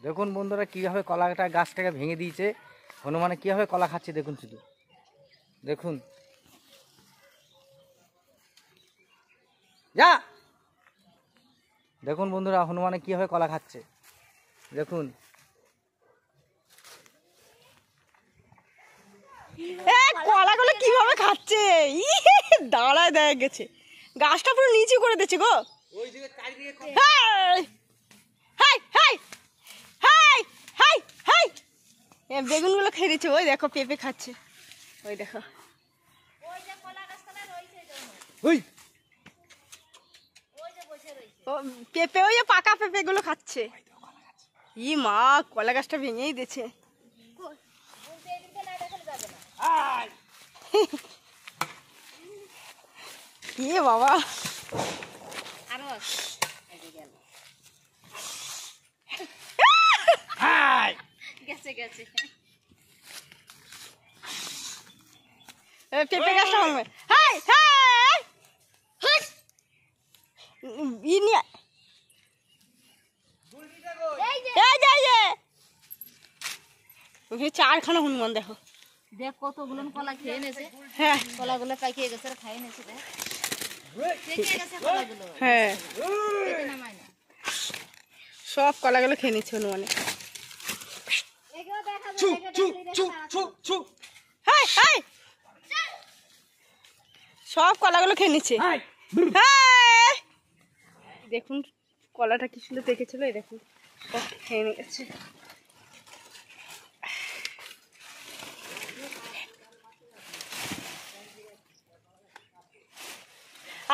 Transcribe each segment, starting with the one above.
দেখুন বন্ধুরা কীভাবে কলাটা গাছটাকে ভেঙে দিয়েছে, হনুমানে কীভাবে কলা খাচ্ছে দেখুন শুধু দেখুন। যা দেখুন বন্ধুরা হনুমানে কীভাবে কলা খাচ্ছে দেখুন। কলাগুলো কিভাবে খাচ্ছে, দাঁড়ায় দেয়া গেছে, গাছটা পুরো নিচু করে দিচ্ছে গো। বেগুন গুলো খেয়ে দিচ্ছে, ওই দেখো পেঁপে খাচ্ছে, ওই দেখো পেঁপে, ওই পাকা পেঁপে গুলো খাচ্ছে। ই মা, কলা গাছটা ভেঙেই দিয়েছে। এ বাবা, পেঁপে গাছটা ভাঙবে। চারখানা হনুমান দেখো, দেখ কতগুলো কলা খেয়ে নেছে। হ্যাঁ কলাগুলো পাকিয়ে গেছে, খাই নেছে। হ্যাঁ সব কলাগুলো খেয়ে নিচ্ছে হনুমানে। সব কলাগুলো খেয়ে নিচ্ছে। দেখুন কলাটা কি সুন্দর পেকেছিল, এই দেখুন খেয়ে নিয়ে গেছে।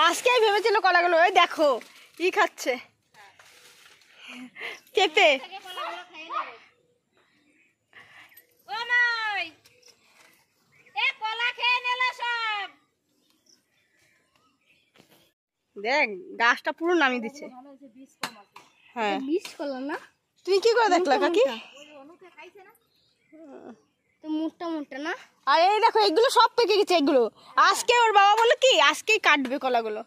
আজকে ভেবেছিল কলাগুলো, ওই দেখো কি খাচ্ছে, পেঁপে। দেখ গাছটা পুরো নামিয়ে দিচ্ছে। হ্যাঁ বিষ কলা না, তুমি কি করে দেখলা কাকি? মোটা মোটা না। আর এই দেখো এগুলো সব পেকে গেছে, এগুলো আজকে ওর বাবা বললো কি আজকেই কাটবে কলাগুলো,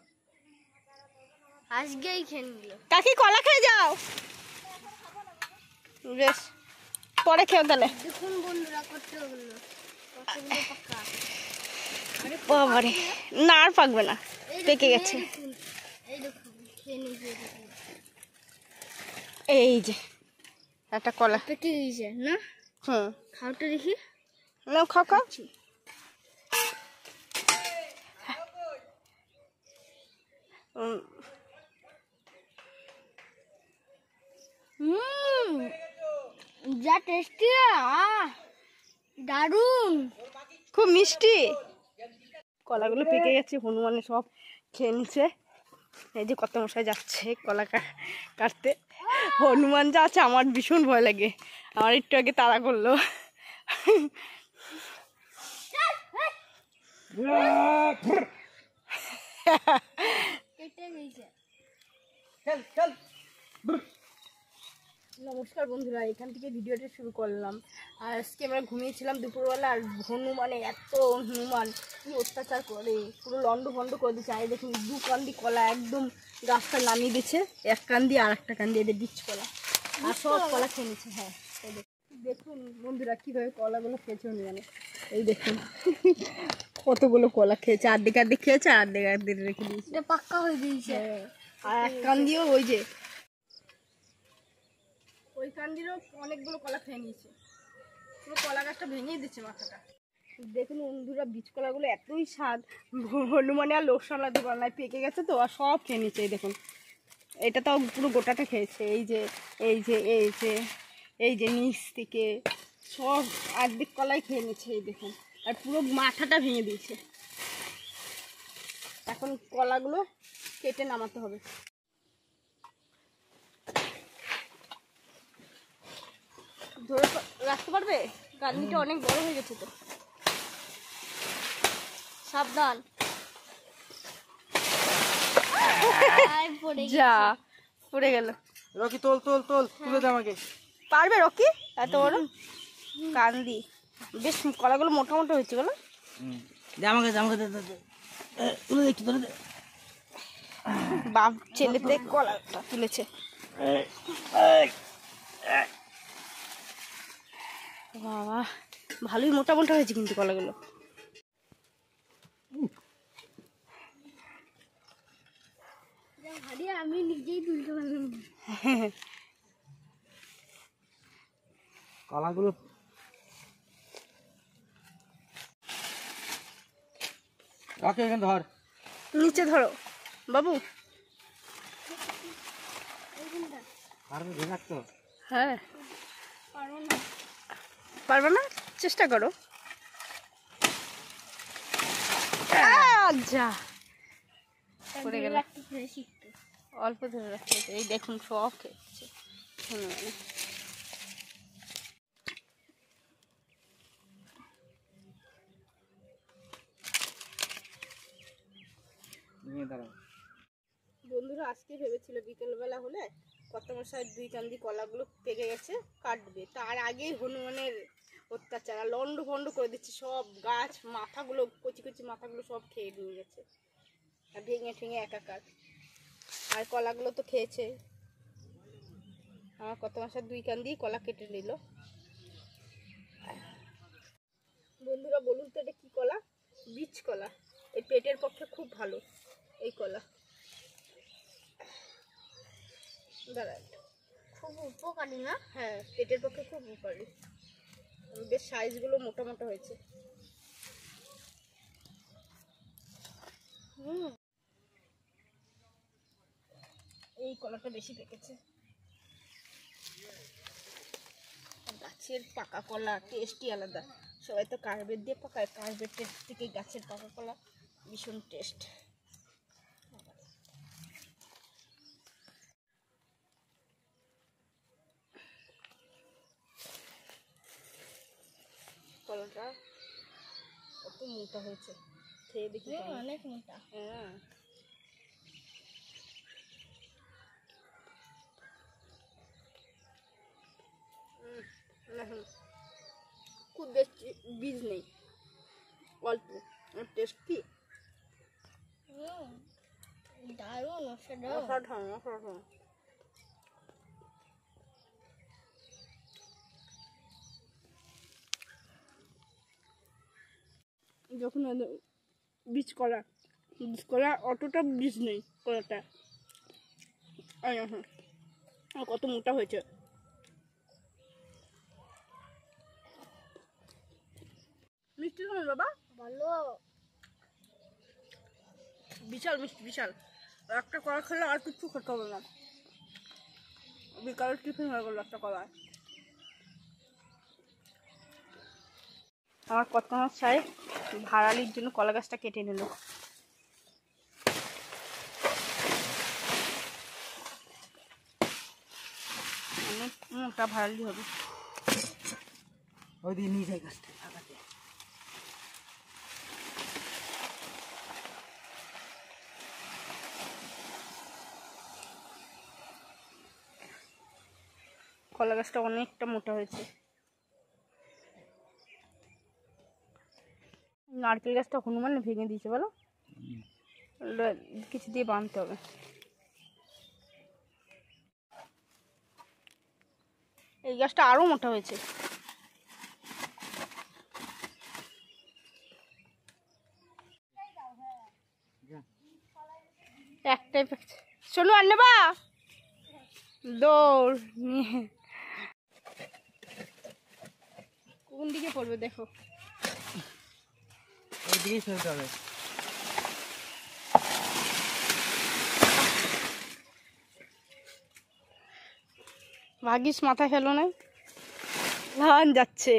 আজকেই খেয়ে নিল। কাকি কলা খেয়ে যাও, বেশ পরে খেও তাহলে। দেখুন বন্ধুরা কতগুলো পাকা। বাবারে, না আর পাকবে না, পেকে গেছে। এই দেখুন খেয়ে নিয়েছে, এই যে একটা কলা পেকে গেছে না। খাওয়াটা দেখি, নাও খাও খাও। যা টেস্টি, দারুন, খুব মিষ্টি। কলাগুলো পেকে গেছে, হনুমানে সব খেয়ে নিচ্ছে। এই যে কত মশাই যাচ্ছে কলা কাটতে, হনুমান যা আছে আমার ভীষণ ভয় লাগে, আমার একটু আগে তাড়া করলো। নমস্কার বন্ধুরা, এখান থেকে ভিডিওটা শুরু করলাম। আর আজকে আমরা ঘুমিয়েছিলাম দুপুরবেলা, আর হনুমানে এত হনুমান কি অত্যাচার করে, পুরো লন্ড ভন্ড করে দিচ্ছে। আর দেখুন দু কান্দি কলা একদম গাছটা নামিয়ে দিচ্ছে, এক কান্দি আর একটা কান্দি এদের বীজ কলা, আর সব কলা খেয়ে নিচ্ছে। হ্যাঁ দেখুন বন্ধুরা কীভাবে কলাগুলো খেয়েছে হনুমানে, এই দেখুন কতগুলো কলা খেয়েছে, অর্ধেক অর্ধেক খেয়েছে, অর্ধেক অর্ধেক রেখে দিয়েছে, এটা পাক্কা হয়ে গিয়েছে। আর এক কান্দিও ওই যে ওই কান্দিরও অনেকগুলো কলা খেয়ে নিয়েছে, পুরো কলা গাছটা ভেঙেই দিচ্ছে মাথাটা। দেখুন বন্ধুরা বীজ কলাগুলো এতই স্বাদ, হনুমানে আর লোক সামলাতে পারে না, পেকে গেছে তো, আর সব খেয়ে নিচ্ছে। এই দেখুন এটা তাও পুরো গোটাটা খেয়েছে, এই যে এই যে এই যে এই যে নিচ থেকে সব অর্ধেক কলাই খেয়ে নিচ্ছে। এই দেখুন, আর পুরো মাথাটা ভেঙে দিয়েছে। এখন কলাগুলো কেটে নামাতে হবে। ধরে রাখতে পারবে? কান্দিটা অনেক বড় হয়ে গেছে তো, সাবধান। যা পড়ে গেল। রকি তোল তোল তোল, তুলে দে আমাকে। পারবে রকি এত বড় কান্দি? বেশ কলাগুলো মোটা মোটা হয়েছে বলো। আমাকে দে তুলে দে, একটু ধরে দে। বাপ ছেলেতে কলাটা তুলেছে। বাবা ভালোই মোটা মোটা হয়েছে কিন্তু কলাগুলো। ভারী আমি নিজেই তুলতে পারলাম না। কলাগুলো ওকে এখানে ধর। নিচে ধরো বাবু। পারবে ধরে রাখতো? হ্যাঁ পারবো না। পারবে না, চেষ্টা করো। যা পড়ে গেল। রাখতে পেরেছি একটু। অল্প ধরে রাখতে হবে। এই দেখুন সব খেয়েছে হনুমানে। নিয়ে দাঁড়াও। বন্ধুরা আজকে ভেবেছিল বিকেলবেলা হলে কর্তামশাই 2 কান্দি কলাগুলো পেকে গেছে কাটবে, তার আগেই হনুমানের অত্যাচার লন্ড ভন্ড করে দিচ্ছে। সব গাছ মাথাগুলো কচি কচি মাথাগুলো সব খেয়ে নিয়ে গেছে, আর ভেঙে ঠেঙে একাকার। আর কলাগুলো তো খেয়েছে। আমার কর্তামশাই 2 কান্দি কলা কেটে নিল। বন্ধুরা বলুন তো এটা কি কলা? বীজ কলা। এই পেটের পক্ষে খুব ভালো এই কলা। দাঁড়ান, খুব উপকারী না? হ্যাঁ পেটের পক্ষে খুব উপকারী। বেশ সাইজগুলো মোটা মোটা হয়েছে। এই কলাটা বেশি পেকেছে। গাছের পাকা কলা টেস্টই আলাদা। সবাই তো কার্বেট দিয়ে পাকায়, কার্বেটের থেকে গাছের পাকা কলা ভীষণ টেস্ট। কলাটা কত মোটা হয়েছে, খেয়ে দেখি কেমন। অনেক মোটা। হ্যাঁ খুব বেশি বীজ নেই, অল্প টেস্টি। দারুণ অসাধারণ। অসাধারণ অসাধারণ। যখন বীজ কলা অতটা বীজ নেই কলাটা। কত মোটা হয়েছে। মিষ্টি কেমন বাবা? ভালো। বিশাল মিষ্টি বিশাল। একটা কলা খেলে আর কিছু খেতে হবে না। বিকালের টিফিন হয়ে গেল একটা কলা। আমার কর্তামশাই ভাড়ালির জন্য কলা গাছটা কেটে নিল। অনেক মোটা ভাড়ালি হবে। ওই দিকে নিয়ে যাই গাছটা লাগাতে। কলা গাছটা অনেকটা মোটা হয়েছে। নারকেল গাছটা হনুমান ভেঙে দিয়েছে বলো, কিছু দিয়ে বাঁধতে হবে। এই গাছটা আরো মোটা হয়েছে। একটাই শোনো আর নেবা দৌড় নিয়ে কোন দিকে পড়বে দেখো। ওই দিকেই ফেলতে হবে। ভাগিস মাথা খেলো না, লান যাচ্ছে।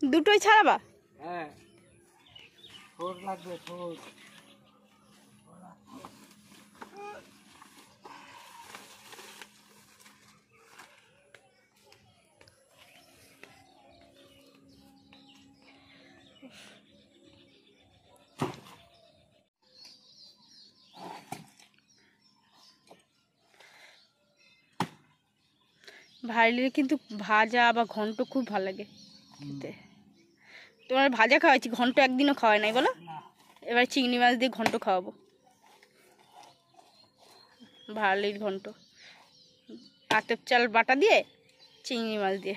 দুটোই ছাড়াবা? হ্যাঁ ঠোঁট লাগবে, ঠোঁট। ভাইলির কিন্তু ভাজা বা ঘন্ট খুব ভালো লাগে খেতে। তোমার ভাজা খাওয়াইছি, ঘন্ট একদিনও খাওয়াই নাই বলো। না এবার চিংড়ি মাছ দিয়ে ঘন্ট খাওয়াবো, ভালোই ঘন্ট, আতপ চাল বাটা দিয়ে চিংড়ি মাছ দিয়ে।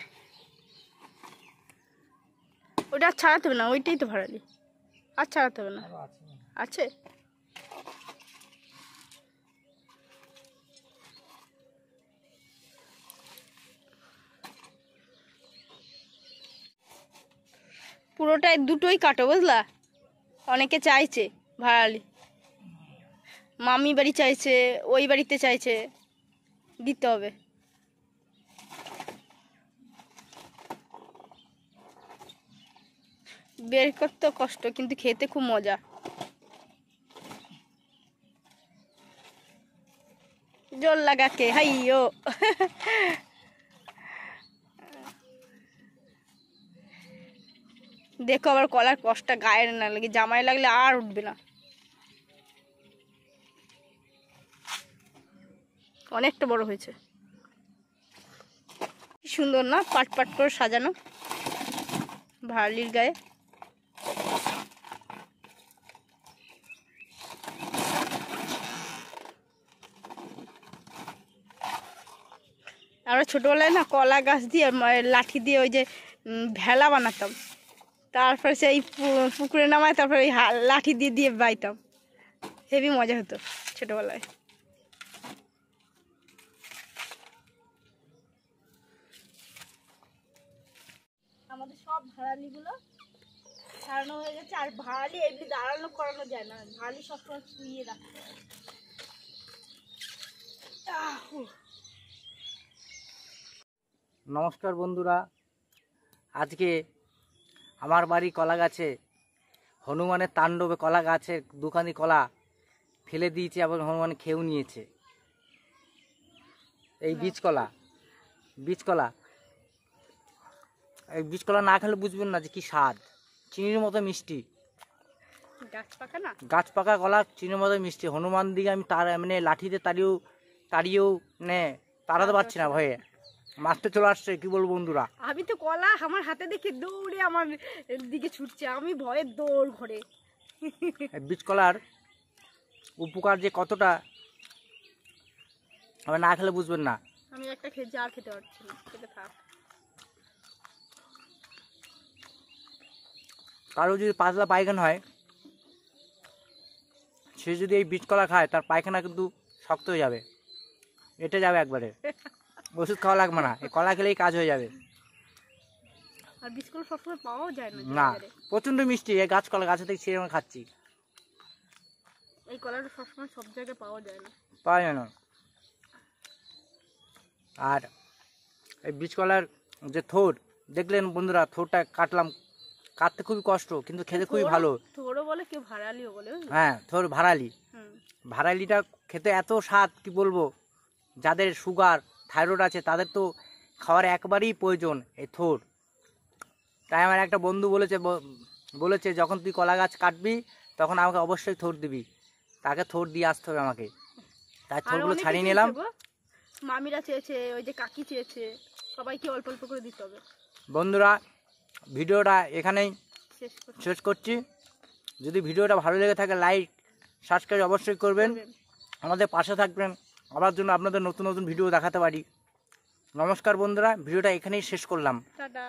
ওটা আর ছাড়াতে হবে না, ওইটাই তো ভাড়ালি, আর ছাড়াতে হবে না। আছে পুরোটাই, দুটোই কাটো বুঝলা। অনেকে চাইছে ভাড়ালি, মামি বাড়ি চাইছে, ওই বাড়িতে চাইছে, দিতে হবে। বের করতে কষ্ট, কিন্তু খেতে খুব মজা। জল লাগাকে হাইও। দেখো আবার কলার কষ্টটা গায়ে না লাগে, জামায় লাগলে আর উঠবে না। অনেকটা বড় হয়েছে, কি সুন্দর না, পাট পাট করে সাজানো ভাড়ালির গায়ে। আমরা ছোটবেলায় না কলা গাছ দিয়ে লাঠি দিয়ে ওই যে ভেলা বানাতাম, তারপরে সেই পুকুরে নামায়, তারপরে ওই লাঠি দিয়ে দিয়ে বাইতাম, হেবি মজা হতো ছোটবেলায়। আমাদের সব ভাড়ালিগুলো ছাড়ানো হয়ে গেছে, আর ভাড়ালি এমনি দাঁড়ানো করানো যায় না, ভাড়ালি সবসময় শুয়ে রাখতে হয়। নমস্কার বন্ধুরা, আজকে আমার বাড়ি কলা গাছে হনুমানের তাণ্ডবে কলা গাছের দুখানি কলা ফেলে দিয়েছে এবং হনুমান খেয়েও নিয়েছে। এই বীজকলা, এই বীজকলা না খেলে বুঝবেন না যে কি স্বাদ, চিনির মতো মিষ্টি। গাছ পাকা না, গাছ পাকা কলা চিনির মতো মিষ্টি। হনুমান দিকে আমি তার মানে লাঠিতে তাড়িয়েও তাড়াতে পারছি না, ভয়ে মাছটা চলে আসছে। কি বলবো বন্ধুরা, আমি তো কলা আমার হাতে দেখে দৌড়ে আমার দিকে ছুটছে, আমি ভয়ে দৌড় ঘরে। বীজকলার উপকার যে কতটা আমি না খেলে বুঝবেন না। আমি একটা খেয়েছি, আর খেতে পারছি না, খেতে থাক। কারো যদি পাতলা পায়খানা হয়, সে যদি এই বীজকলা খায়, তার পায়খানা কিন্তু শক্ত হয়ে যাবে, এটা যাবে একবারে, ওষুধ খাওয়া লাগবে না, এই কলা খেলেই কাজ হয়ে যাবে। আর বীজগুলো সবসময় পাওয়াও যায় না না, বাজারে। প্রচন্ড মিষ্টি। এই গাছকলা গাছে থেকে ছিঁড়ে আমরা খাচ্ছি, এই কলাটা সবসময় সব জায়গায় পাওয়া যায় না, পাওয়া যায় না। আর এই বীজকলার যে থোড় দেখলেন বন্ধুরা, থোড়টা কাটতে খুবই কষ্ট, কিন্তু খেতে খুবই ভালো। থোড়ও বলে, কেউ ভাড়ালিও বলে, বুঝলি? হ্যাঁ, থোড় ভাড়ালি। হুম। ভাড়ালিটা খেতে এত স্বাদ, কি বলবো। যাদের সুগার থাইরয়েড আছে তাদের তো খাওয়ার একবারই প্রয়োজন এই থোড়। তাই আমার একটা বন্ধু বলেছে যখন তুই কলা গাছ কাটবি তখন আমাকে অবশ্যই থোড় দিবি, তাকে থোড় দিয়ে আসতে হবে আমাকে। তাই থোড়গুলো ছাড়িয়ে নিলাম। মামিরা চেয়েছে, ওই যে কাকি চেয়েছে, সবাইকে অল্প অল্প করে দিতে হবে। বন্ধুরা, ভিডিওটা এখানেই শেষ শেষ করছি। যদি ভিডিওটা ভালো লেগে থাকে লাইক সাবস্ক্রাইব অবশ্যই করবেন, আমাদের পাশে থাকবেন, আবার জন্য আপনাদের নতুন নতুন ভিডিও দেখাতে পারি। নমস্কার বন্ধুরা, ভিডিওটা এখানেই শেষ করলাম। টাটা।